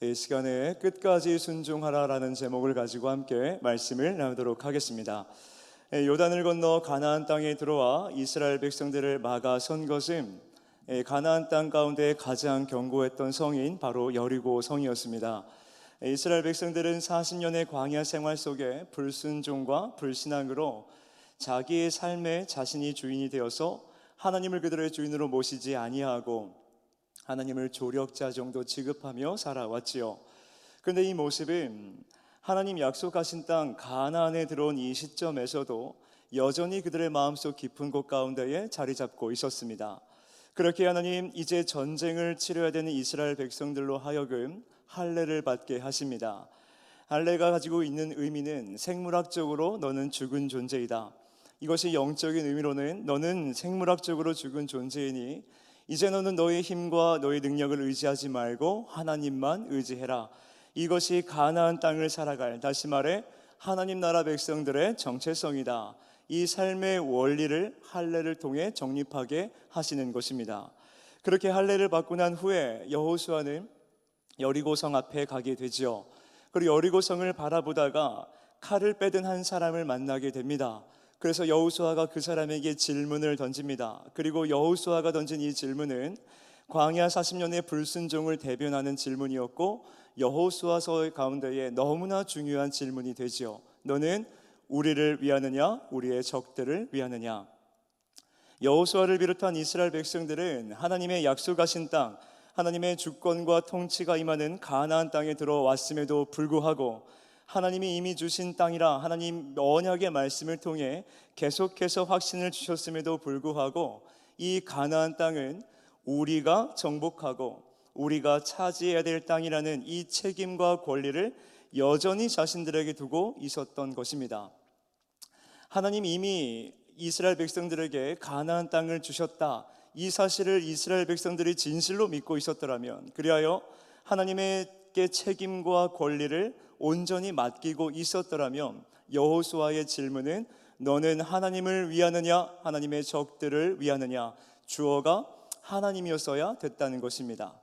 이 시간에 끝까지 순종하라라는 제목을 가지고 함께 말씀을 나누도록 하겠습니다. 요단을 건너 가나안 땅에 들어와 이스라엘 백성들을 막아 선 것은 가나안 땅 가운데 가장 견고했던 성인 바로 여리고 성이었습니다. 이스라엘 백성들은 40년의 광야 생활 속에 불순종과 불신앙으로 자기의 삶에 자신이 주인이 되어서 하나님을 그들의 주인으로 모시지 아니하고 하나님을 조력자 정도 취급하며 살아왔지요. 그런데 이 모습은 하나님 약속하신 땅 가나안에 들어온 이 시점에서도 여전히 그들의 마음속 깊은 곳 가운데에 자리 잡고 있었습니다. 그렇게 하나님 이제 전쟁을 치러야 되는 이스라엘 백성들로 하여금 할례를 받게 하십니다. 할례가 가지고 있는 의미는 생물학적으로 너는 죽은 존재이다. 이것이 영적인 의미로는 너는 생물학적으로 죽은 존재이니 이제 너는 너의 힘과 너의 능력을 의지하지 말고 하나님만 의지해라. 이것이 가나안 땅을 살아갈, 다시 말해 하나님 나라 백성들의 정체성이다. 이 삶의 원리를 할례를 통해 정립하게 하시는 것입니다. 그렇게 할례를 받고 난 후에 여호수아는 여리고성 앞에 가게 되지요. 그리고 여리고성을 바라보다가 칼을 빼든 한 사람을 만나게 됩니다. 그래서 여호수아가 그 사람에게 질문을 던집니다. 그리고 여호수아가 던진 이 질문은 광야 40년의 불순종을 대변하는 질문이었고 여호수아서 가운데에 너무나 중요한 질문이 되지요. 너는 우리를 위하느냐 우리의 적들을 위하느냐. 여호수아를 비롯한 이스라엘 백성들은 하나님의 약속하신 땅, 하나님의 주권과 통치가 임하는 가나안 땅에 들어왔음에도 불구하고 하나님이 이미 주신 땅이라 하나님 언약의 말씀을 통해 계속해서 확신을 주셨음에도 불구하고 이 가나안 땅은 우리가 정복하고 우리가 차지해야 될 땅이라는 이 책임과 권리를 여전히 자신들에게 두고 있었던 것입니다. 하나님이 이미 이스라엘 백성들에게 가나안 땅을 주셨다. 이 사실을 이스라엘 백성들이 진실로 믿고 있었더라면, 그리하여 하나님께 책임과 권리를 온전히 맡기고 있었더라면 여호수아의 질문은 너는 하나님을 위하느냐 하나님의 적들을 위하느냐, 주어가 하나님이었어야 됐다는 것입니다.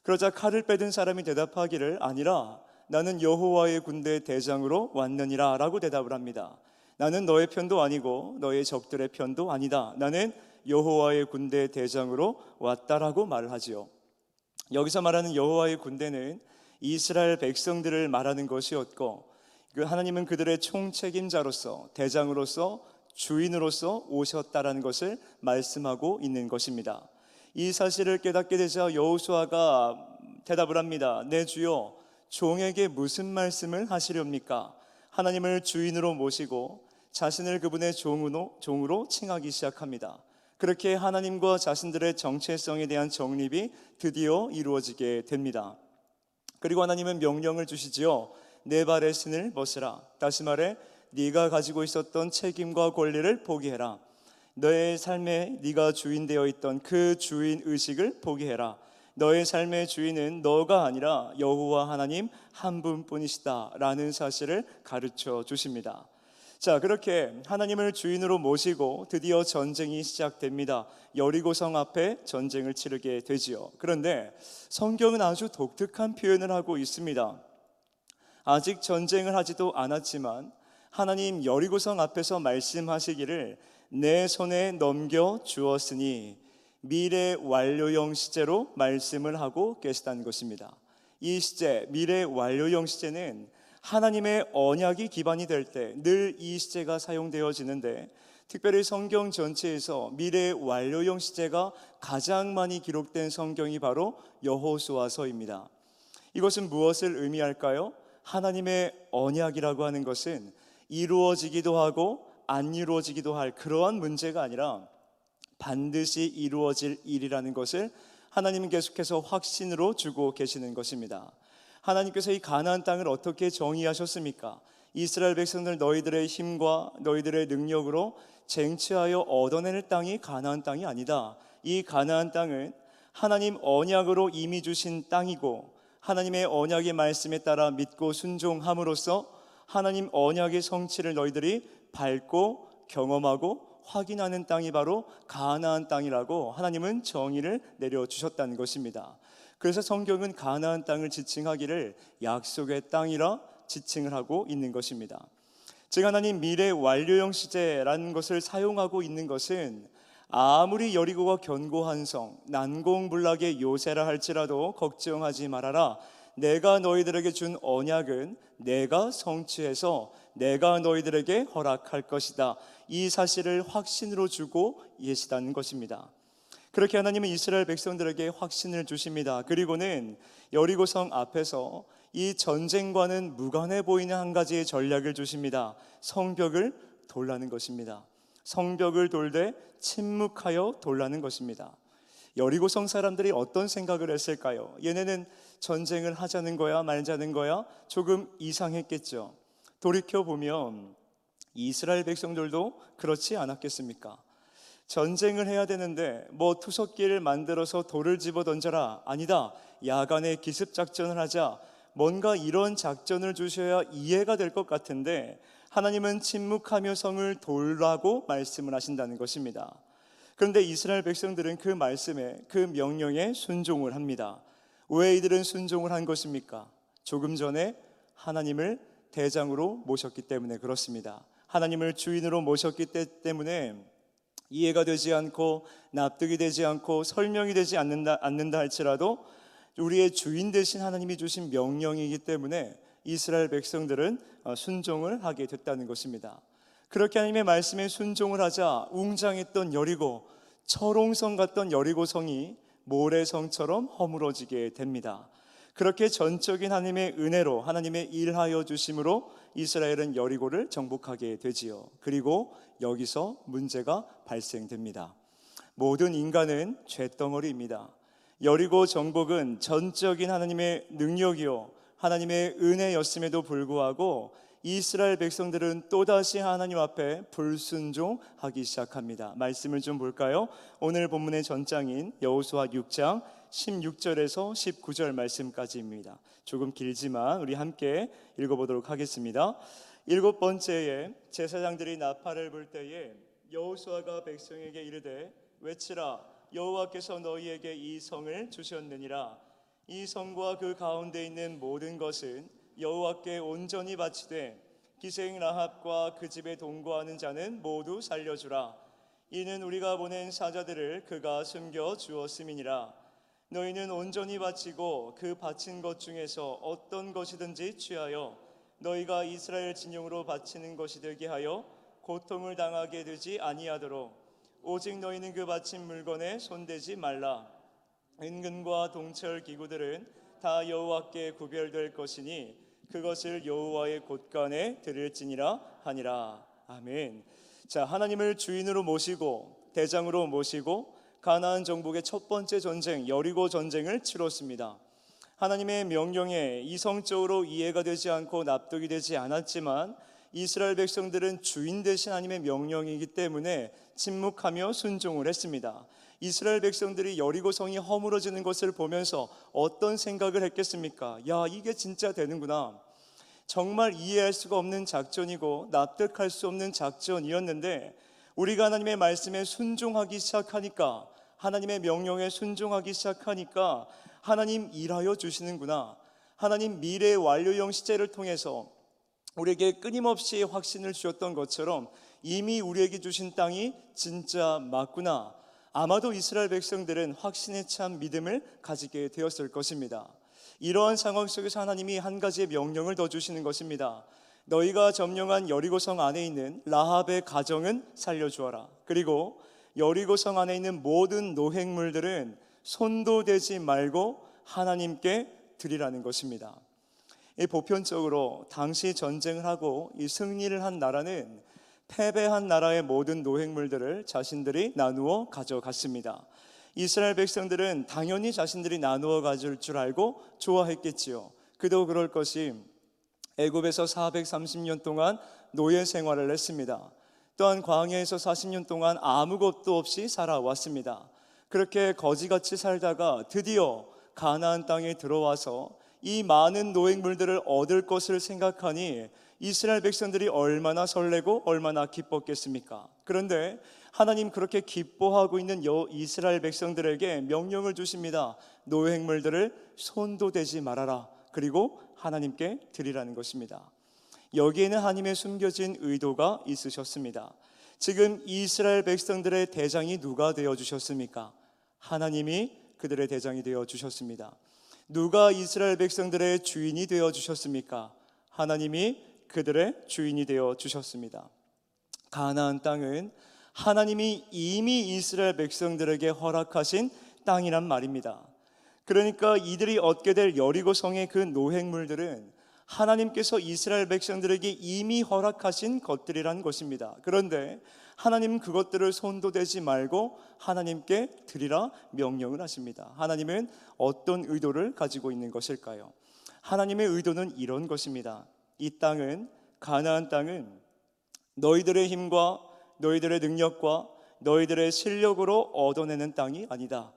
그러자 칼을 빼든 사람이 대답하기를 아니라 나는 여호와의 군대 대장으로 왔느니라 라고 대답을 합니다. 나는 너의 편도 아니고 너의 적들의 편도 아니다. 나는 여호와의 군대 대장으로 왔다라고 말을 하지요. 여기서 말하는 여호와의 군대는 이스라엘 백성들을 말하는 것이었고 하나님은 그들의 총책임자로서 대장으로서 주인으로서 오셨다라는 것을 말씀하고 있는 것입니다. 이 사실을 깨닫게 되자 여호수아가 대답을 합니다. 내 주여, 종에게 무슨 말씀을 하시렵니까? 하나님을 주인으로 모시고 자신을 그분의 종으로 칭하기 시작합니다. 그렇게 하나님과 자신들의 정체성에 대한 정립이 드디어 이루어지게 됩니다. 그리고 하나님은 명령을 주시지요. 내 발의 신을 벗으라. 다시 말해 네가 가지고 있었던 책임과 권리를 포기해라. 너의 삶에 네가 주인 되어 있던 그 주인 의식을 포기해라. 너의 삶의 주인은 너가 아니라 여호와 하나님 한 분뿐이시다 라는 사실을 가르쳐 주십니다. 자, 그렇게 하나님을 주인으로 모시고 드디어 전쟁이 시작됩니다. 여리고성 앞에 전쟁을 치르게 되지요. 그런데 성경은 아주 독특한 표현을 하고 있습니다. 아직 전쟁을 하지도 않았지만 하나님 여리고성 앞에서 말씀하시기를 내 손에 넘겨 주었으니 미래 완료형 시제로 말씀을 하고 계시다는 것입니다. 이 시제, 미래 완료형 시제는 하나님의 언약이 기반이 될 때 늘 이 시제가 사용되어지는데 특별히 성경 전체에서 미래 완료형 시제가 가장 많이 기록된 성경이 바로 여호수아서입니다. 이것은 무엇을 의미할까요? 하나님의 언약이라고 하는 것은 이루어지기도 하고 안 이루어지기도 할 그러한 문제가 아니라 반드시 이루어질 일이라는 것을 하나님은 계속해서 확신으로 주고 계시는 것입니다. 하나님께서 이 가나안 땅을 어떻게 정의하셨습니까? 이스라엘 백성들 너희들의 힘과 너희들의 능력으로 쟁취하여 얻어낼 땅이 가나안 땅이 아니다. 이 가나안 땅은 하나님 언약으로 이미 주신 땅이고 하나님의 언약의 말씀에 따라 믿고 순종함으로써 하나님 언약의 성취를 너희들이 밟고 경험하고 확인하는 땅이 바로 가나안 땅이라고 하나님은 정의를 내려주셨다는 것입니다. 그래서 성경은 가나안 땅을 지칭하기를 약속의 땅이라 지칭을 하고 있는 것입니다. 즉 하나님 미래 완료형 시제라는 것을 사용하고 있는 것은 아무리 여리고가 견고한 성, 난공불락의 요새라 할지라도 걱정하지 말아라. 내가 너희들에게 준 언약은 내가 성취해서 내가 너희들에게 허락할 것이다. 이 사실을 확신으로 주고 계시다는 것입니다. 그렇게 하나님은 이스라엘 백성들에게 확신을 주십니다. 그리고는 여리고성 앞에서 이 전쟁과는 무관해 보이는 한 가지의 전략을 주십니다. 성벽을 돌라는 것입니다. 성벽을 돌되 침묵하여 돌라는 것입니다. 여리고성 사람들이 어떤 생각을 했을까요? 얘네는 전쟁을 하자는 거야 말자는 거야? 조금 이상했겠죠. 돌이켜보면 이스라엘 백성들도 그렇지 않았겠습니까? 전쟁을 해야 되는데 뭐 투석기를 만들어서 돌을 집어 던져라, 아니다, 야간에 기습작전을 하자, 뭔가 이런 작전을 주셔야 이해가 될 것 같은데 하나님은 침묵하며 성을 돌라고 말씀을 하신다는 것입니다. 그런데 이스라엘 백성들은 그 말씀에, 그 명령에 순종을 합니다. 왜 이들은 순종을 한 것입니까? 조금 전에 하나님을 대장으로 모셨기 때문에 그렇습니다. 하나님을 주인으로 모셨기 때문에 이해가 되지 않고 납득이 되지 않고 설명이 되지 않는다 할지라도 우리의 주인 되신 하나님이 주신 명령이기 때문에 이스라엘 백성들은 순종을 하게 됐다는 것입니다. 그렇게 하나님의 말씀에 순종을 하자 웅장했던 여리고, 철옹성 같던 여리고성이 모래성처럼 허물어지게 됩니다. 그렇게 전적인 하나님의 은혜로, 하나님의 일하여 주심으로 이스라엘은 여리고를 정복하게 되지요. 그리고 여기서 문제가 발생됩니다. 모든 인간은 죄덩어리입니다. 여리고 정복은 전적인 하나님의 능력이요 하나님의 은혜였음에도 불구하고 이스라엘 백성들은 또다시 하나님 앞에 불순종하기 시작합니다. 말씀을 좀 볼까요? 오늘 본문의 전장인 여호수아 6장 16절에서 19절 말씀까지입니다. 조금 길지만 우리 함께 읽어보도록 하겠습니다. 일곱 번째에 제사장들이 나팔을 불 때에 여호수아가 백성에게 이르되 외치라, 여호와께서 너희에게 이 성을 주셨느니라. 이 성과 그 가운데 있는 모든 것은 여호와께 온전히 바치되 기생 라합과 그 집에 동거하는 자는 모두 살려주라. 이는 우리가 보낸 사자들을 그가 숨겨 주었음이니라. 너희는 온전히 바치고 그 바친 것 중에서 어떤 것이든지 취하여 너희가 이스라엘 진영으로 바치는 것이 되게 하여 고통을 당하게 되지 아니하도록 오직 너희는 그 바친 물건에 손대지 말라. 은근과 동철 기구들은 다 여호와께 구별될 것이니 그것을 여호와의 곳간에 드릴지니라 하니라. 아멘. 자, 하나님을 주인으로 모시고 대장으로 모시고 가나안 정복의 첫 번째 전쟁 여리고 전쟁을 치렀습니다. 하나님의 명령에 이성적으로 이해가 되지 않고 납득이 되지 않았지만 이스라엘 백성들은 주인 되신 하나님의 명령이기 때문에 침묵하며 순종을 했습니다. 이스라엘 백성들이 여리고 성이 허물어지는 것을 보면서 어떤 생각을 했겠습니까? 야, 이게 진짜 되는구나. 정말 이해할 수가 없는 작전이고 납득할 수 없는 작전이었는데 우리가 하나님의 말씀에 순종하기 시작하니까, 하나님의 명령에 순종하기 시작하니까 하나님 일하여 주시는구나. 하나님 미래 완료형 시제를 통해서 우리에게 끊임없이 확신을 주셨던 것처럼 이미 우리에게 주신 땅이 진짜 맞구나. 아마도 이스라엘 백성들은 확신에 찬 믿음을 가지게 되었을 것입니다. 이러한 상황 속에서 하나님이 한 가지의 명령을 더 주시는 것입니다. 너희가 점령한 여리고성 안에 있는 라합의 가정은 살려주어라. 그리고 여리고성 안에 있는 모든 노획물들은 손도 대지 말고 하나님께 드리라는 것입니다. 보편적으로 당시 전쟁을 하고 이 승리를 한 나라는 패배한 나라의 모든 노획물들을 자신들이 나누어 가져갔습니다. 이스라엘 백성들은 당연히 자신들이 나누어 가질 줄 알고 좋아했겠지요. 그도 그럴 것이 애굽에서 430년 동안 노예 생활을 했습니다. 또한 광야에서 40년 동안 아무것도 없이 살아왔습니다. 그렇게 거지같이 살다가 드디어 가나안 땅에 들어와서 이 많은 노획물들을 얻을 것을 생각하니 이스라엘 백성들이 얼마나 설레고 얼마나 기뻤겠습니까? 그런데 하나님 그렇게 기뻐하고 있는 이스라엘 백성들에게 명령을 주십니다. 노획물들을 손도 대지 말아라. 그리고 하나님께 드리라는 것입니다. 여기에는 하나님의 숨겨진 의도가 있으셨습니다. 지금 이스라엘 백성들의 대장이 누가 되어주셨습니까? 하나님이 그들의 대장이 되어주셨습니다. 누가 이스라엘 백성들의 주인이 되어주셨습니까? 하나님이 그들의 주인이 되어주셨습니다. 가나안 땅은 하나님이 이미 이스라엘 백성들에게 허락하신 땅이란 말입니다. 그러니까 이들이 얻게 될 여리고성의 그 노획물들은 하나님께서 이스라엘 백성들에게 이미 허락하신 것들이란 것입니다. 그런데 하나님은 그것들을 손도 대지 말고 하나님께 드리라 명령을 하십니다. 하나님은 어떤 의도를 가지고 있는 것일까요? 하나님의 의도는 이런 것입니다. 이 땅은, 가나안 땅은 너희들의 힘과 너희들의 능력과 너희들의 실력으로 얻어내는 땅이 아니다.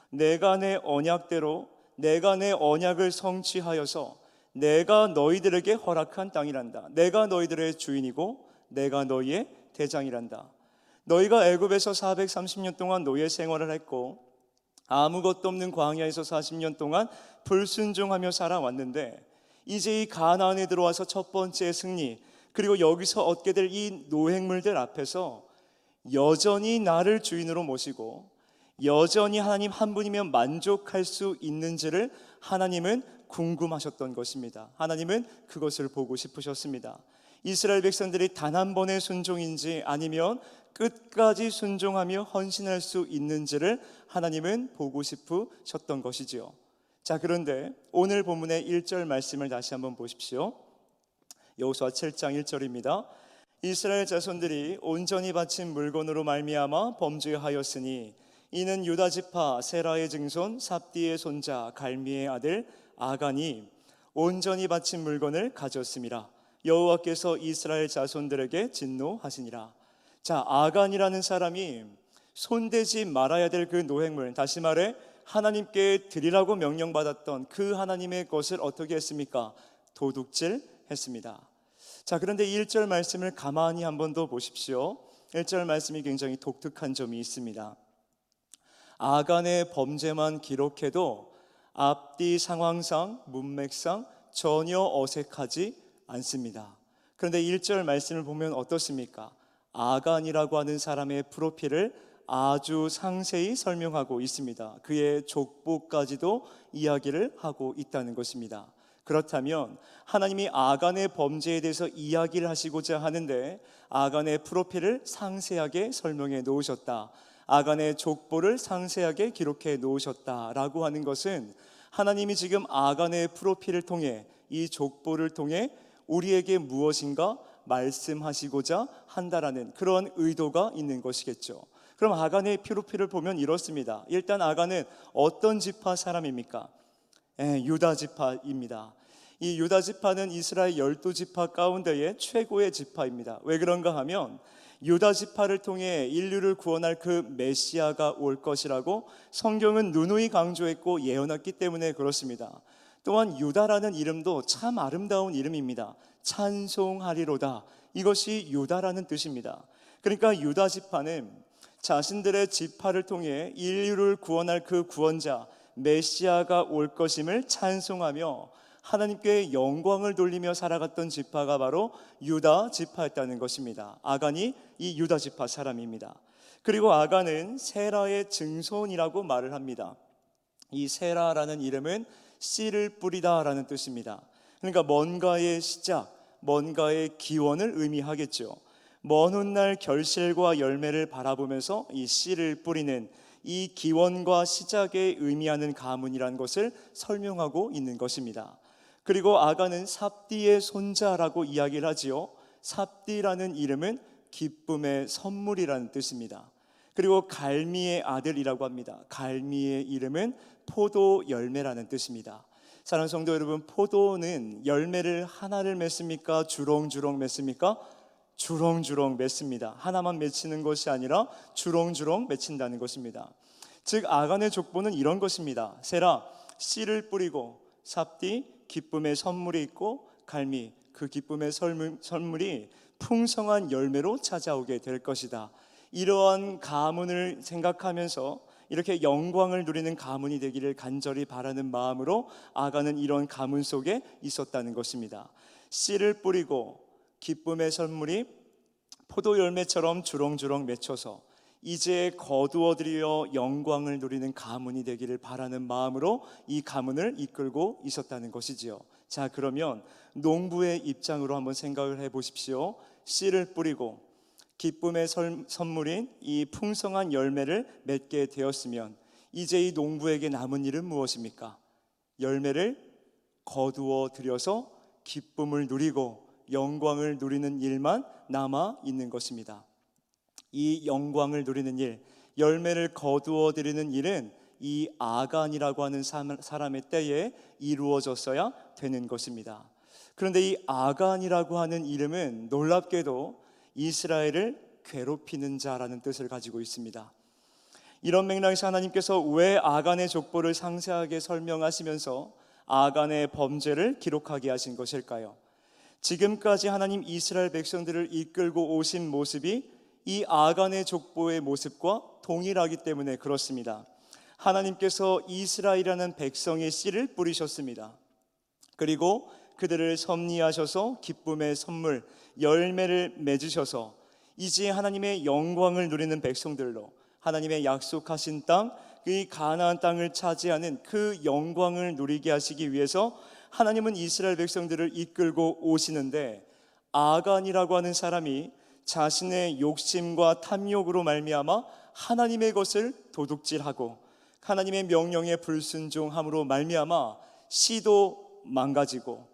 내가 내 언약대로, 내가 내 언약을 성취하여서 내가 너희들에게 허락한 땅이란다. 내가 너희들의 주인이고 내가 너희의 대장이란다. 너희가 애굽에서 430년 동안 노예 생활을 했고 아무것도 없는 광야에서 40년 동안 불순종하며 살아왔는데 이제 이 가나안에 들어와서 첫 번째 승리, 그리고 여기서 얻게 될 이 노획물들 앞에서 여전히 나를 주인으로 모시고 여전히 하나님 한 분이면 만족할 수 있는지를 하나님은 궁금하셨던 것입니다. 하나님은 그것을 보고 싶으셨습니다. 이스라엘 백성들이 단 한 번의 순종인지 아니면 끝까지 순종하며 헌신할 수 있는지를 하나님은 보고 싶으셨던 것이지요. 자, 그런데 오늘 본문의 1절 말씀을 다시 한번 보십시오. 여호수아 7장 1절입니다. 이스라엘 자손들이 온전히 바친 물건으로 말미암아 범죄하였으니 이는 유다 지파 세라의 증손 삽디의 손자 갈미의 아들 아간이 온전히 바친 물건을 가졌음이라. 여호와께서 이스라엘 자손들에게 진노하시니라. 자, 아간이라는 사람이 손대지 말아야 될 그 노획물, 다시 말해 하나님께 드리라고 명령받았던 그 하나님의 것을 어떻게 했습니까? 도둑질했습니다. 자, 그런데 1절 말씀을 가만히 한번 더 보십시오. 1절 말씀이 굉장히 독특한 점이 있습니다. 아간의 범죄만 기록해도 앞뒤 상황상, 문맥상 전혀 어색하지 않습니다. 그런데 1절 말씀을 보면 어떻습니까? 아간이라고 하는 사람의 프로필을 아주 상세히 설명하고 있습니다. 그의 족보까지도 이야기를 하고 있다는 것입니다. 그렇다면 하나님이 아간의 범죄에 대해서 이야기를 하시고자 하는데 아간의 프로필을 상세하게 설명해 놓으셨다, 아간의 족보를 상세하게 기록해 놓으셨다라고 하는 것은 하나님이 지금 아간의 프로필을 통해, 이 족보를 통해 우리에게 무엇인가 말씀하시고자 한다라는 그런 의도가 있는 것이겠죠. 그럼 아간의 프로필을 보면 이렇습니다. 일단 아간은 어떤 지파 사람입니까? 유다 지파입니다. 이 유다 지파는 이스라엘 12지파 가운데의 최고의 지파입니다. 왜 그런가 하면 유다 지파를 통해 인류를 구원할 그 메시아가 올 것이라고 성경은 누누이 강조했고 예언했기 때문에 그렇습니다. 또한 유다라는 이름도 참 아름다운 이름입니다. 찬송하리로다, 이것이 유다라는 뜻입니다. 그러니까 유다 지파는 자신들의 지파를 통해 인류를 구원할 그 구원자 메시아가 올 것임을 찬송하며 하나님께 영광을 돌리며 살아갔던 지파가 바로 유다 지파였다는 것입니다. 아간이 이 유다 지파 사람입니다. 그리고 아간은 세라의 증손이라고 말을 합니다. 이 세라라는 이름은 씨를 뿌리다라는 뜻입니다. 그러니까 뭔가의 시작, 뭔가의 기원을 의미하겠죠. 먼 훗날 결실과 열매를 바라보면서 이 씨를 뿌리는 이 기원과 시작에 의미하는 가문이라는 것을 설명하고 있는 것입니다. 그리고 아간은 삽디의 손자라고 이야기를 하지요. 삽디라는 이름은 기쁨의 선물이라는 뜻입니다. 그리고 갈미의 아들이라고 합니다. 갈미의 이름은 포도 열매라는 뜻입니다. 사랑하는 성도 여러분, 포도는 열매를 하나를 맺습니까? 주렁주렁 맺습니까? 주렁주렁 맺습니다. 하나만 맺히는 것이 아니라 주렁주렁 맺힌다는 것입니다. 즉 아간의 족보는 이런 것입니다. 세라, 씨를 뿌리고, 삽디, 기쁨의 선물이 있고, 갈미, 그 기쁨의 선물이 풍성한 열매로 찾아오게 될 것이다. 이러한 가문을 생각하면서 이렇게 영광을 누리는 가문이 되기를 간절히 바라는 마음으로 아간은 이런 가문 속에 있었다는 것입니다. 씨를 뿌리고 기쁨의 선물이 포도 열매처럼 주렁주렁 맺혀서 이제 거두어들여 영광을 누리는 가문이 되기를 바라는 마음으로 이 가문을 이끌고 있었다는 것이지요. 자, 그러면 농부의 입장으로 한번 생각을 해보십시오. 씨를 뿌리고 기쁨의 선물인 이 풍성한 열매를 맺게 되었으면 이제 이 농부에게 남은 일은 무엇입니까? 열매를 거두어 들여서 기쁨을 누리고 영광을 누리는 일만 남아 있는 것입니다. 이 영광을 누리는 일, 열매를 거두어 들이는 일은 이 아간이라고 하는 사람의 때에 이루어졌어야 되는 것입니다. 그런데 이 아간이라고 하는 이름은 놀랍게도 이스라엘을 괴롭히는 자라는 뜻을 가지고 있습니다. 이런 맥락에서 하나님께서 왜 아간의 족보를 상세하게 설명하시면서 아간의 범죄를 기록하게 하신 것일까요? 지금까지 하나님 이스라엘 백성들을 이끌고 오신 모습이 이 아간의 족보의 모습과 동일하기 때문에 그렇습니다. 하나님께서 이스라엘이라는 백성의 씨를 뿌리셨습니다. 그리고 그들을 섭리하셔서 기쁨의 선물, 열매를 맺으셔서 이제 하나님의 영광을 누리는 백성들로 하나님의 약속하신 땅, 그 가나안 땅을 차지하는 그 영광을 누리게 하시기 위해서 하나님은 이스라엘 백성들을 이끌고 오시는데, 아간이라고 하는 사람이 자신의 욕심과 탐욕으로 말미암아 하나님의 것을 도둑질하고 하나님의 명령에 불순종함으로 말미암아 씨도 망가지고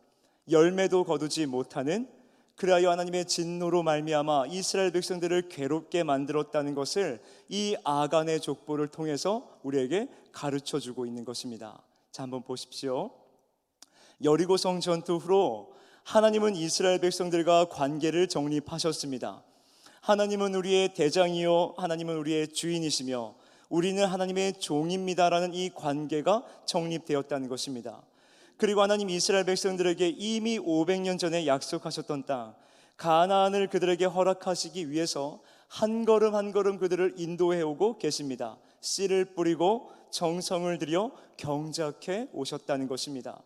열매도 거두지 못하는, 그리하여 하나님의 진노로 말미암아 이스라엘 백성들을 괴롭게 만들었다는 것을 이 아간의 족보를 통해서 우리에게 가르쳐주고 있는 것입니다. 자, 한번 보십시오. 여리고성 전투 후로 하나님은 이스라엘 백성들과 관계를 정립하셨습니다. 하나님은 우리의 대장이요 하나님은 우리의 주인이시며 우리는 하나님의 종입니다라는 이 관계가 정립되었다는 것입니다. 그리고 하나님 이스라엘 백성들에게 이미 500년 전에 약속하셨던 땅 가나안을 그들에게 허락하시기 위해서 한 걸음 한 걸음 그들을 인도해 오고 계십니다. 씨를 뿌리고 정성을 들여 경작해 오셨다는 것입니다.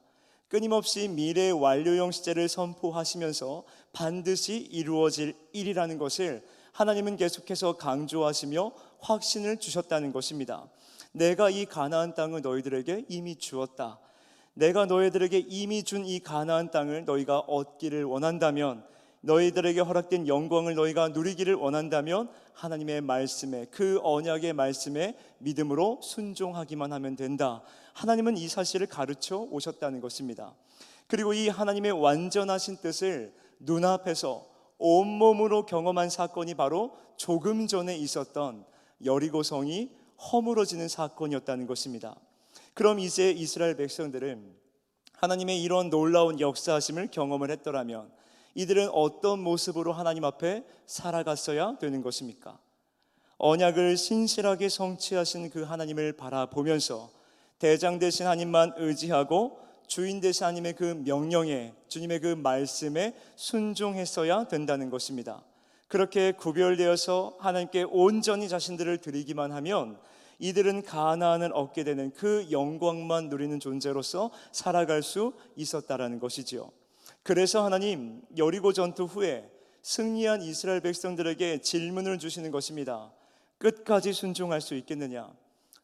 끊임없이 미래의 완료형 시제를 선포하시면서 반드시 이루어질 일이라는 것을 하나님은 계속해서 강조하시며 확신을 주셨다는 것입니다. 내가 이 가나안 땅을 너희들에게 이미 주었다. 내가 너희들에게 이미 준 이 가나안 땅을 너희가 얻기를 원한다면, 너희들에게 허락된 영광을 너희가 누리기를 원한다면 하나님의 말씀에, 그 언약의 말씀에 믿음으로 순종하기만 하면 된다. 하나님은 이 사실을 가르쳐 오셨다는 것입니다. 그리고 이 하나님의 완전하신 뜻을 눈앞에서 온몸으로 경험한 사건이 바로 조금 전에 있었던 여리고성이 허물어지는 사건이었다는 것입니다. 그럼 이제 이스라엘 백성들은 하나님의 이런 놀라운 역사하심을 경험을 했더라면 이들은 어떤 모습으로 하나님 앞에 살아갔어야 되는 것입니까? 언약을 신실하게 성취하신 그 하나님을 바라보면서 대장 되신 하나님만 의지하고 주인 되신 하나님의 그 명령에, 주님의 그 말씀에 순종했어야 된다는 것입니다. 그렇게 구별되어서 하나님께 온전히 자신들을 드리기만 하면 이들은 가나안을 얻게 되는 그 영광만 누리는 존재로서 살아갈 수 있었다라는 것이지요. 그래서 하나님 여리고 전투 후에 승리한 이스라엘 백성들에게 질문을 주시는 것입니다. 끝까지 순종할 수 있겠느냐?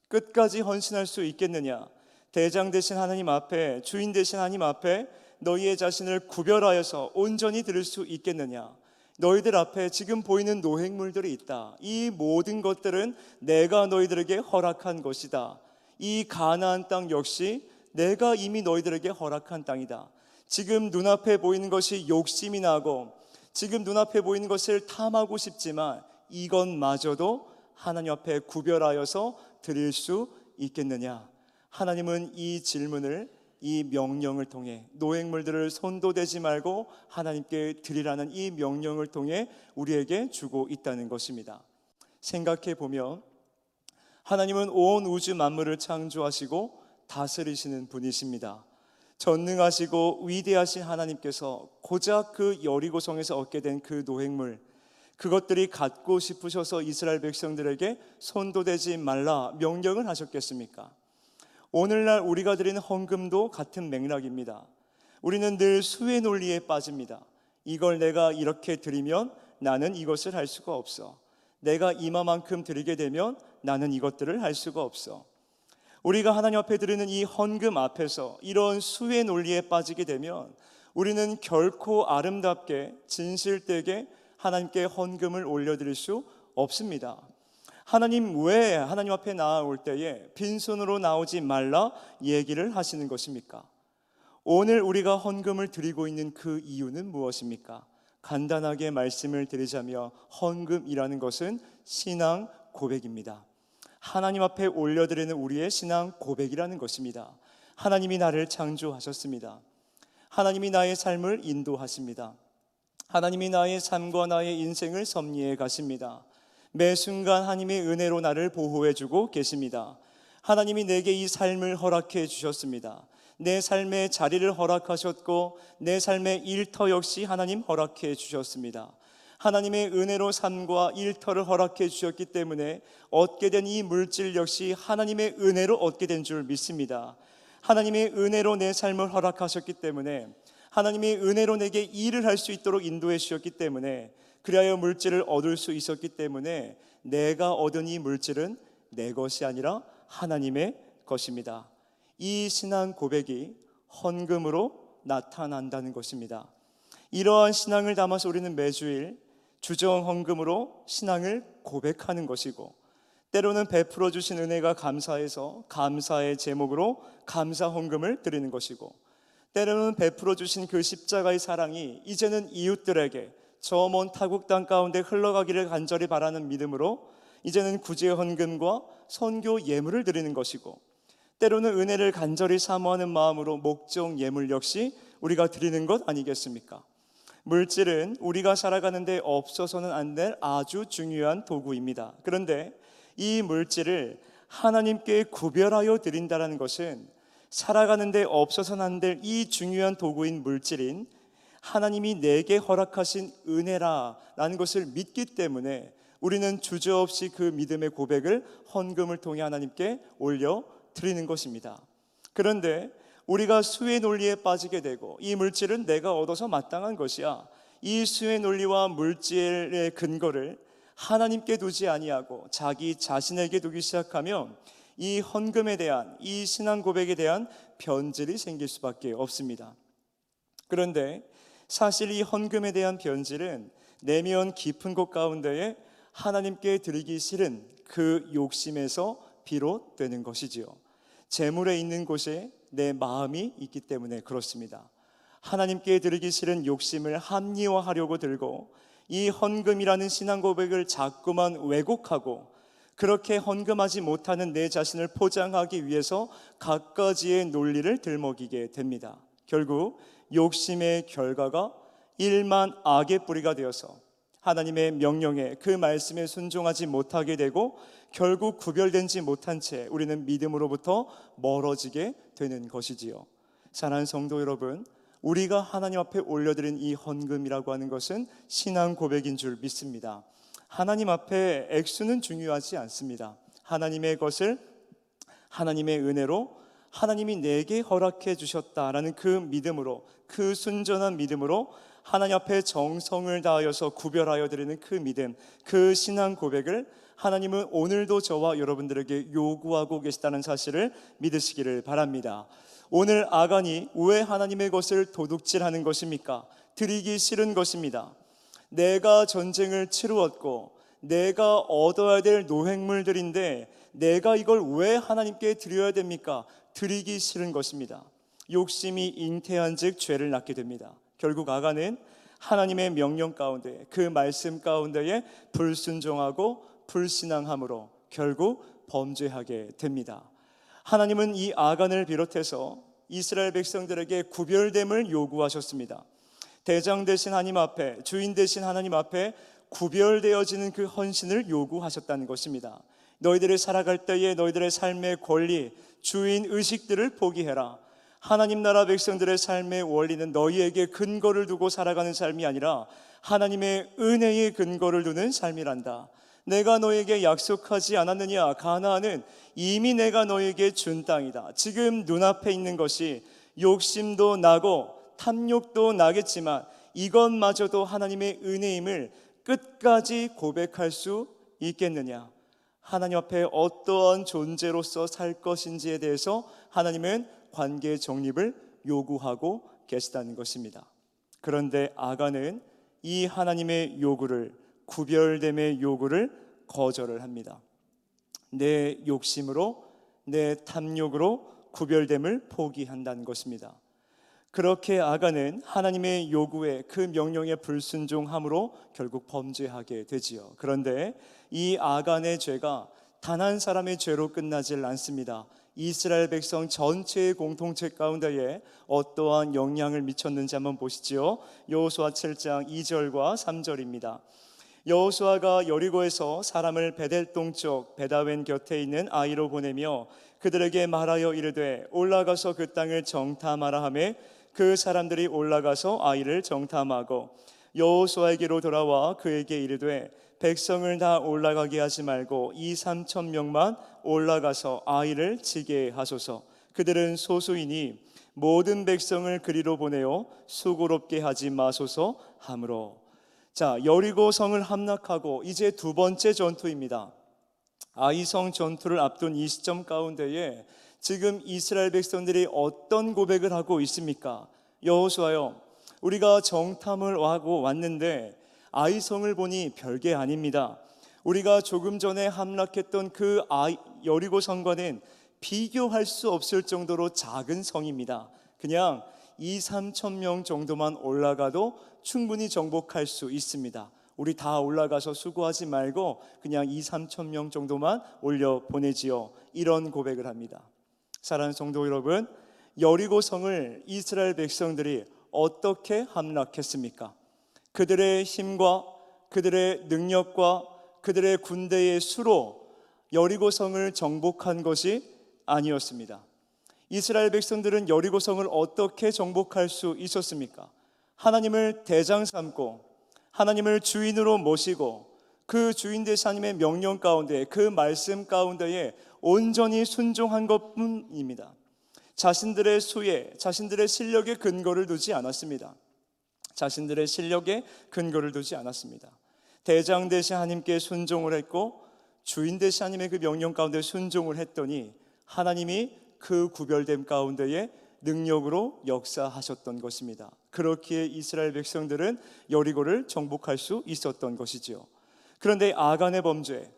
끝까지 헌신할 수 있겠느냐? 대장 되신 하나님 앞에, 주인 되신 하나님 앞에 너희의 자신을 구별하여서 온전히 드릴 수 있겠느냐? 너희들 앞에 지금 보이는 노획물들이 있다. 이 모든 것들은 내가 너희들에게 허락한 것이다. 이 가나안 땅 역시 내가 이미 너희들에게 허락한 땅이다. 지금 눈앞에 보이는 것이 욕심이 나고 지금 눈앞에 보이는 것을 탐하고 싶지만 이것마저도 하나님 앞에 구별하여서 드릴 수 있겠느냐? 하나님은 이 질문을, 이 명령을 통해, 노획물들을 손도 대지 말고 하나님께 드리라는 이 명령을 통해 우리에게 주고 있다는 것입니다. 생각해 보면 하나님은 온 우주 만물을 창조하시고 다스리시는 분이십니다. 전능하시고 위대하신 하나님께서 고작 그 여리고성에서 얻게 된 그 노획물, 그것들이 갖고 싶으셔서 이스라엘 백성들에게 손도 대지 말라 명령을 하셨겠습니까? 오늘날 우리가 드리는 헌금도 같은 맥락입니다. 우리는 늘 수의 논리에 빠집니다. 이걸 내가 이렇게 드리면 나는 이것을 할 수가 없어. 내가 이마만큼 드리게 되면 나는 이것들을 할 수가 없어. 우리가 하나님 앞에 드리는 이 헌금 앞에서 이런 수의 논리에 빠지게 되면 우리는 결코 아름답게 진실되게 하나님께 헌금을 올려드릴 수 없습니다. 하나님 왜 하나님 앞에 나아올 때에 빈손으로 나오지 말라 얘기를 하시는 것입니까? 오늘 우리가 헌금을 드리고 있는 그 이유는 무엇입니까? 간단하게 말씀을 드리자면 헌금이라는 것은 신앙 고백입니다. 하나님 앞에 올려드리는 우리의 신앙 고백이라는 것입니다. 하나님이 나를 창조하셨습니다. 하나님이 나의 삶을 인도하십니다. 하나님이 나의 삶과 나의 인생을 섭리해 가십니다. 매 순간 하나님의 은혜로 나를 보호해 주고 계십니다. 하나님이 내게 이 삶을 허락해 주셨습니다. 내 삶의 자리를 허락하셨고 내 삶의 일터 역시 하나님 허락해 주셨습니다. 하나님의 은혜로 삶과 일터를 허락해 주셨기 때문에 얻게 된 이 물질 역시 하나님의 은혜로 얻게 된 줄 믿습니다. 하나님의 은혜로 내 삶을 허락하셨기 때문에 하나님의 은혜로 내게 일을 할 수 있도록 인도해 주셨기 때문에 그리하여 물질을 얻을 수 있었기 때문에 내가 얻은 이 물질은 내 것이 아니라 하나님의 것입니다. 이 신앙 고백이 헌금으로 나타난다는 것입니다. 이러한 신앙을 담아서 우리는 매주일 주정 헌금으로 신앙을 고백하는 것이고 때로는 베풀어 주신 은혜가 감사해서 감사의 제목으로 감사 헌금을 드리는 것이고 때로는 베풀어 주신 그 십자가의 사랑이 이제는 이웃들에게 저 먼 타국 땅 가운데 흘러가기를 간절히 바라는 믿음으로 이제는 구제 헌금과 선교 예물을 드리는 것이고 때로는 은혜를 간절히 사모하는 마음으로 목적 예물 역시 우리가 드리는 것 아니겠습니까? 물질은 우리가 살아가는 데 없어서는 안 될 아주 중요한 도구입니다. 그런데 이 물질을 하나님께 구별하여 드린다는 것은 살아가는 데 없어서는 안 될 이 중요한 도구인 물질인 하나님이 내게 허락하신 은혜라는 것을 믿기 때문에 우리는 주저없이 그 믿음의 고백을 헌금을 통해 하나님께 올려 드리는 것입니다. 그런데 우리가 수의 논리에 빠지게 되고 이 물질은 내가 얻어서 마땅한 것이야, 이 수의 논리와 물질의 근거를 하나님께 두지 아니하고 자기 자신에게 두기 시작하면 이 헌금에 대한 이 신앙 고백에 대한 변질이 생길 수밖에 없습니다. 그런데 사실 이 헌금에 대한 변질은 내면 깊은 곳 가운데에 하나님께 드리기 싫은 그 욕심에서 비롯되는 것이지요. 재물에 있는 곳에 내 마음이 있기 때문에 그렇습니다. 하나님께 드리기 싫은 욕심을 합리화하려고 들고 이 헌금이라는 신앙 고백을 자꾸만 왜곡하고 그렇게 헌금하지 못하는 내 자신을 포장하기 위해서 갖가지의 논리를 들먹이게 됩니다. 결국 욕심의 결과가 일만 악의 뿌리가 되어서 하나님의 명령에 그 말씀에 순종하지 못하게 되고 결국 구별되지 못한 채 우리는 믿음으로부터 멀어지게 되는 것이지요. 사랑하는 성도 여러분, 우리가 하나님 앞에 올려드린 이 헌금이라고 하는 것은 신앙 고백인 줄 믿습니다. 하나님 앞에 액수는 중요하지 않습니다. 하나님의 것을 하나님의 은혜로 하나님이 내게 허락해 주셨다라는 그 믿음으로, 그 순전한 믿음으로 하나님 앞에 정성을 다하여서 구별하여 드리는 그 믿음, 그 신앙 고백을 하나님은 오늘도 저와 여러분들에게 요구하고 계시다는 사실을 믿으시기를 바랍니다. 오늘 아간이 왜 하나님의 것을 도둑질하는 것입니까? 드리기 싫은 것입니다. 내가 전쟁을 치루었고 내가 얻어야 될 노획물들인데 내가 이걸 왜 하나님께 드려야 됩니까? 드리기 싫은 것입니다. 욕심이 잉태한 즉 죄를 낳게 됩니다. 결국 아간은 하나님의 명령 가운데 그 말씀 가운데에 불순종하고 불신앙함으로 결국 범죄하게 됩니다. 하나님은 이 아간을 비롯해서 이스라엘 백성들에게 구별됨을 요구하셨습니다. 대장 되신 하나님 앞에, 주인 되신 하나님 앞에 구별되어지는 그 헌신을 요구하셨다는 것입니다. 너희들이 살아갈 때에 너희들의 삶의 권리, 주인 의식들을 포기해라. 하나님 나라 백성들의 삶의 원리는 너희에게 근거를 두고 살아가는 삶이 아니라 하나님의 은혜의 근거를 두는 삶이란다. 내가 너에게 약속하지 않았느냐? 가나안은 이미 내가 너에게 준 땅이다. 지금 눈앞에 있는 것이 욕심도 나고 탐욕도 나겠지만 이것마저도 하나님의 은혜임을 끝까지 고백할 수 있겠느냐? 하나님 앞에 어떠한 존재로서 살 것인지에 대해서 하나님은 관계 정립을 요구하고 계시다는 것입니다. 그런데 아간은 이 하나님의 요구를, 구별됨의 요구를 거절을 합니다. 내 욕심으로, 내 탐욕으로 구별됨을 포기한다는 것입니다. 그렇게 아간은 하나님의 요구에, 그 명령에 불순종함으로 결국 범죄하게 되지요. 그런데 이 아간의 죄가 단 한 사람의 죄로 끝나질 않습니다. 이스라엘 백성 전체의 공통체 가운데에 어떠한 영향을 미쳤는지 한번 보시지요. 여호수아 7장 2절과 3절입니다. 여호수아가 여리고에서 사람을 베델 동쪽 베다웬 곁에 있는 아이로 보내며 그들에게 말하여 이르되 올라가서 그 땅을 정탐하라 하매 그 사람들이 올라가서 아이를 정탐하고 여호수아에게로 돌아와 그에게 이르되 백성을 다 올라가게 하지 말고 2-3천 명만 올라가서 아이를 치게 하소서. 그들은 소수이니 모든 백성을 그리로 보내어 수고롭게 하지 마소서 하므로. 자, 여리고 성을 함락하고 이제 두 번째 전투입니다. 아이성 전투를 앞둔 이 시점 가운데에 지금 이스라엘 백성들이 어떤 고백을 하고 있습니까? 여호수아요, 우리가 정탐을 하고 왔는데 아이성을 보니 별게 아닙니다. 우리가 조금 전에 함락했던 그 여리고 성과는 비교할 수 없을 정도로 작은 성입니다. 그냥 2-3천 명 정도만 올라가도 충분히 정복할 수 있습니다. 우리 다 올라가서 수고하지 말고 그냥 2-3천 명 정도만 올려 보내지요. 이런 고백을 합니다. 사랑하는 성도 여러분, 여리고 성을 이스라엘 백성들이 어떻게 함락했습니까? 그들의 힘과 그들의 능력과 그들의 군대의 수로 여리고 성을 정복한 것이 아니었습니다. 이스라엘 백성들은 여리고 성을 어떻게 정복할 수 있었습니까? 하나님을 대장 삼고 하나님을 주인으로 모시고 그 주인 되신 하나님의 명령 가운데, 그 말씀 가운데에 온전히 순종한 것뿐입니다. 자신들의 수에, 자신들의 실력에 근거를 두지 않았습니다. 자신들의 실력에 근거를 두지 않았습니다. 대장 되신 하나님께 순종을 했고 주인 되신 하나님의 그 명령 가운데 순종을 했더니 하나님이 그 구별됨 가운데에 능력으로 역사하셨던 것입니다. 그렇기에 이스라엘 백성들은 여리고를 정복할 수 있었던 것이지요. 그런데 아간의 범죄,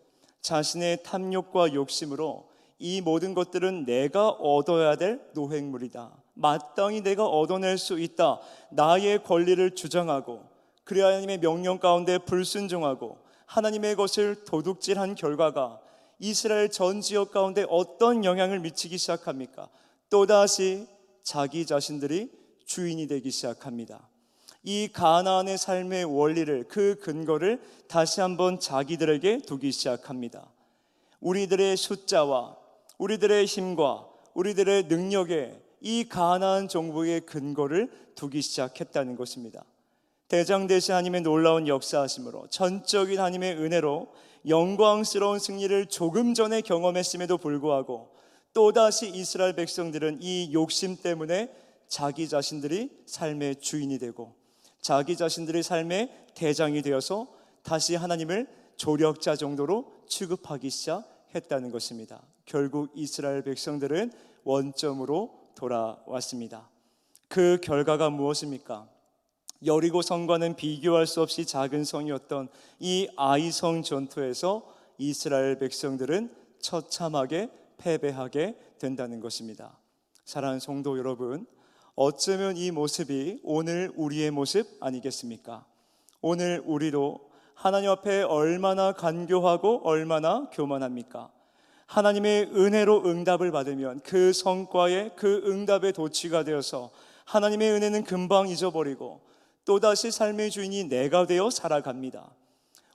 자신의 탐욕과 욕심으로 이 모든 것들은 내가 얻어야 될 노획물이다, 마땅히 내가 얻어낼 수 있다, 나의 권리를 주장하고 그래야 하나님의 명령 가운데 불순종하고 하나님의 것을 도둑질한 결과가 이스라엘 전 지역 가운데 어떤 영향을 미치기 시작합니까? 또다시 자기 자신들이 주인이 되기 시작합니다. 이 가나안의 삶의 원리를, 그 근거를 다시 한번 자기들에게 두기 시작합니다. 우리들의 숫자와 우리들의 힘과 우리들의 능력에 이 가나안 정복의 근거를 두기 시작했다는 것입니다. 대장 되신 하나님의 놀라운 역사하심으로, 전적인 하나님의 은혜로 영광스러운 승리를 조금 전에 경험했음에도 불구하고 또다시 이스라엘 백성들은 이 욕심 때문에 자기 자신들이 삶의 주인이 되고 자기 자신들의 삶의 대장이 되어서 다시 하나님을 조력자 정도로 취급하기 시작했다는 것입니다. 결국 이스라엘 백성들은 원점으로 돌아왔습니다. 그 결과가 무엇입니까? 여리고 성과는 비교할 수 없이 작은 성이었던 이 아이성 전투에서 이스라엘 백성들은 처참하게 패배하게 된다는 것입니다. 사랑하는 성도 여러분, 어쩌면 이 모습이 오늘 우리의 모습 아니겠습니까? 오늘 우리도 하나님 앞에 얼마나 간교하고 얼마나 교만합니까? 하나님의 은혜로 응답을 받으면 그 성과에, 그 응답의 도취가 되어서 하나님의 은혜는 금방 잊어버리고 또다시 삶의 주인이 내가 되어 살아갑니다.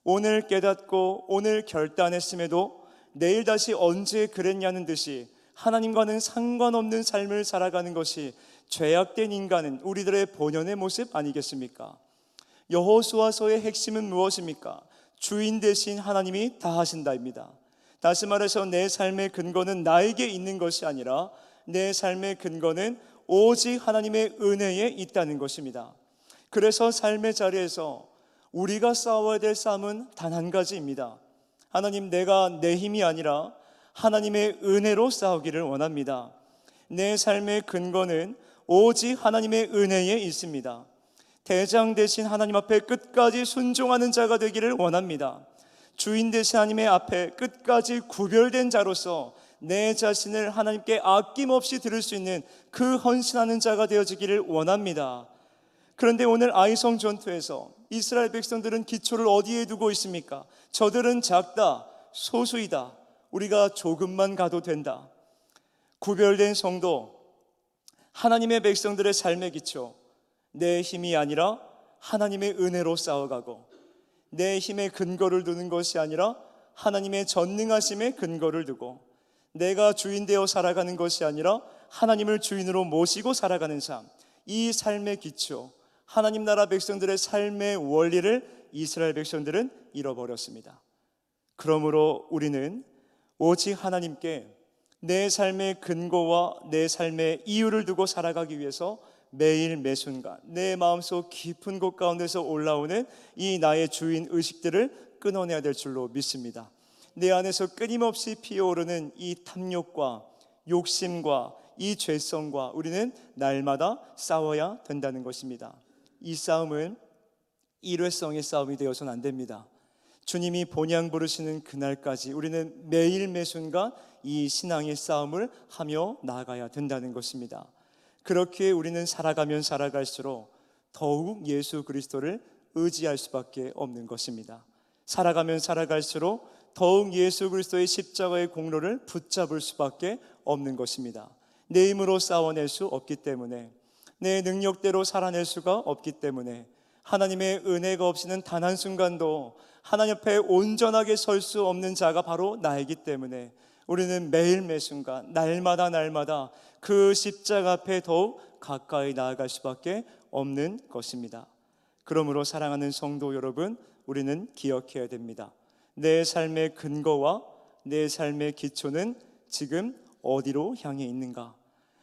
오늘 깨닫고 오늘 결단했음에도 내일 다시 언제 그랬냐는 듯이 하나님과는 상관없는 삶을 살아가는 것이 죄악된 인간은 우리들의 본연의 모습 아니겠습니까? 여호수아서의 핵심은 무엇입니까? 주인 대신 하나님이 다 하신다입니다. 다시 말해서 내 삶의 근거는 나에게 있는 것이 아니라 내 삶의 근거는 오직 하나님의 은혜에 있다는 것입니다. 그래서 삶의 자리에서 우리가 싸워야 될 싸움은 단 한 가지입니다. 하나님, 내가 내 힘이 아니라 하나님의 은혜로 싸우기를 원합니다. 내 삶의 근거는 오직 하나님의 은혜에 있습니다. 대장 대신 하나님 앞에 끝까지 순종하는 자가 되기를 원합니다. 주인 대신 하나님의 앞에 끝까지 구별된 자로서 내 자신을 하나님께 아낌없이 드릴 수 있는 그 헌신하는 자가 되어지기를 원합니다. 그런데 오늘 아이성 전투에서 이스라엘 백성들은 기초를 어디에 두고 있습니까? 저들은 작다, 소수이다, 우리가 조금만 가도 된다. 구별된 성도, 하나님의 백성들의 삶의 기초, 내 힘이 아니라 하나님의 은혜로 싸워가고, 내 힘의 근거를 두는 것이 아니라 하나님의 전능하심의 근거를 두고, 내가 주인 되어 살아가는 것이 아니라 하나님을 주인으로 모시고 살아가는 삶, 이 삶의 기초, 하나님 나라 백성들의 삶의 원리를 이스라엘 백성들은 잃어버렸습니다. 그러므로 우리는 오직 하나님께 내 삶의 근거와 내 삶의 이유를 두고 살아가기 위해서 매일 매순간 내 마음속 깊은 곳 가운데서 올라오는 이 나의 주인 의식들을 끊어내야 될 줄로 믿습니다. 내 안에서 끊임없이 피어오르는 이 탐욕과 욕심과 이 죄성과 우리는 날마다 싸워야 된다는 것입니다. 이 싸움은 일회성의 싸움이 되어서는 안 됩니다. 주님이 본향 부르시는 그날까지 우리는 매일 매순간 이 신앙의 싸움을 하며 나아가야 된다는 것입니다. 그렇게 우리는 살아가면 살아갈수록 더욱 예수 그리스도를 의지할 수밖에 없는 것입니다. 살아가면 살아갈수록 더욱 예수 그리스도의 십자가의 공로를 붙잡을 수밖에 없는 것입니다. 내 힘으로 싸워낼 수 없기 때문에, 내 능력대로 살아낼 수가 없기 때문에, 하나님의 은혜가 없이는 단 한순간도 하나님 앞에 온전하게 설 수 없는 자가 바로 나이기 때문에 우리는 매일 매순간 날마다 그 십자가 앞에 더욱 가까이 나아갈 수밖에 없는 것입니다. 그러므로 사랑하는 성도 여러분, 우리는 기억해야 됩니다. 내 삶의 근거와 내 삶의 기초는 지금 어디로 향해 있는가?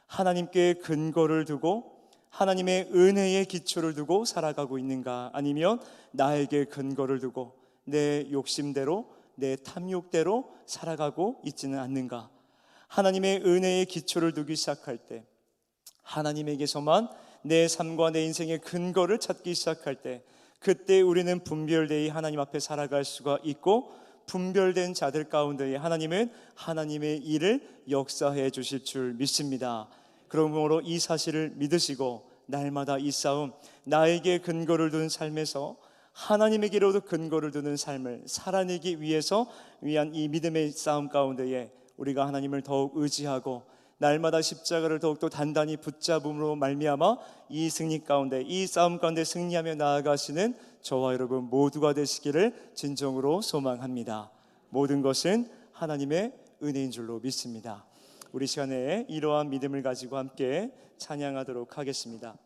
하나님께 근거를 두고 하나님의 은혜의 기초를 두고 살아가고 있는가? 아니면 나에게 근거를 두고 내 욕심대로 내 탐욕대로 살아가고 있지는 않는가? 하나님의 은혜의 기초를 두기 시작할 때, 하나님에게서만 내 삶과 내 인생의 근거를 찾기 시작할 때, 그때 우리는 분별되이 하나님 앞에 살아갈 수가 있고, 분별된 자들 가운데에 하나님은 하나님의 일을 역사해 주실 줄 믿습니다. 그러므로 이 사실을 믿으시고 날마다 이 싸움, 나에게 근거를 둔 삶에서 하나님에게로도 근거를 두는 삶을 살아내기 위해서 위한 이 믿음의 싸움 가운데에 우리가 하나님을 더욱 의지하고 날마다 십자가를 더욱더 단단히 붙잡음으로 말미암아 이 승리 가운데, 이 싸움 가운데 승리하며 나아가시는 저와 여러분 모두가 되시기를 진정으로 소망합니다. 모든 것은 하나님의 은혜인 줄로 믿습니다. 우리 시간에 이러한 믿음을 가지고 함께 찬양하도록 하겠습니다.